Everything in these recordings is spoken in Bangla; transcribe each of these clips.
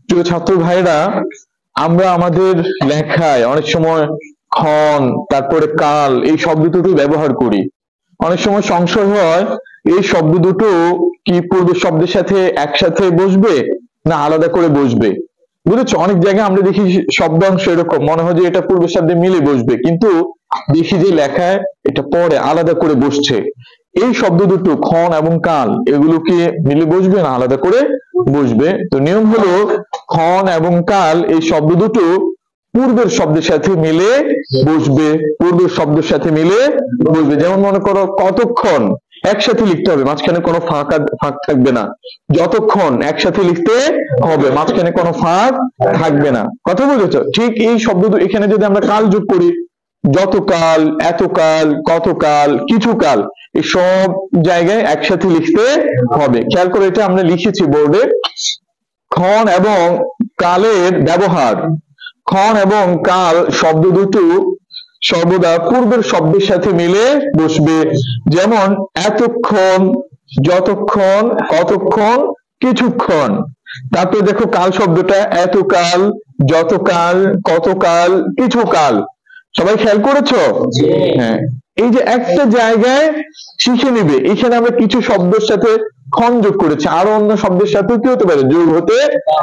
প্রিয় ছাত্র ভাইরা, আমরা আমাদের লেখায় অনেক সময় ক্ষণ, তারপরে কাল এই শব্দ দুটো ব্যবহার করি। অনেক সময় সংশয় হয় এই শব্দ দুটো কি পূর্বের শব্দের সাথে একসাথে বসবে না আলাদা করে বসবে। বুঝেছো, অনেক জায়গায় আমরা দেখি শব্দাংশ এরকম মনে হয় যে এটা পূর্বের শব্দে মিলে বসবে, কিন্তু দেখি যে লেখায় এটা পরে আলাদা করে বসছে। এই শব্দ দুটো ক্ষণ এবং কাল এগুলো কি মিলে বসবে না আলাদা করে বসবে? তো নিয়ম হলো ক্ষণ এবং কাল এই শব্দ দুটো পূর্বের শব্দের সাথে মিলে বসবে, পূর্বের শব্দের সাথে মিলে বসবে। যেমন মনে করো কতক্ষণ একসাথে লিখতে হবে, মাঝখানে কোনো ফাঁক থাকবে না। যতক্ষণ একসাথে লিখতে হবে, মাঝখানে কোনো ফাঁক থাকবে না। কথা বুঝেছো? ঠিক এই শব্দ এখানে যদি আমরা কাল যোগ করি, যতকাল, এতকাল, কতকাল, কিছুকাল, এই সব জায়গায় একসাথে লিখতে হবে। খেয়াল করে এটা আমরা লিখেছি বোর্ডে। ক্ষণ এবং কালের ব্যবহার। ক্ষণ এবং কাল শব্দ দুটো সর্বদা পূর্বের শব্দের সাথে মিলে বসবে। যেমন এতক্ষণ, যতক্ষণ, কতক্ষণ, কিছুক্ষণ। তারপরে দেখো কাল শব্দটা এতকাল, যতকাল, কতকাল, কিছুকাল। সবাই খেয়াল করেছো? হ্যাঁ, এই যে একটা জায়গায় শিখে নিবে, এখানে আমরা কিছু শব্দের সাথে ক্ষণ যোগ করেছি, আরো অন্য শব্দের সাথে কি হতে পারে, যোগ হতে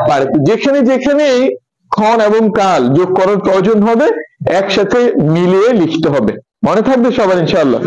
পারে। যেখানে যেখানেই ক্ষণ এবং কাল যোগ করার প্রয়োজন হবে একসাথে মিলিয়ে লিখতে হবে। মনে থাকবে সবার ইনশাআল্লাহ।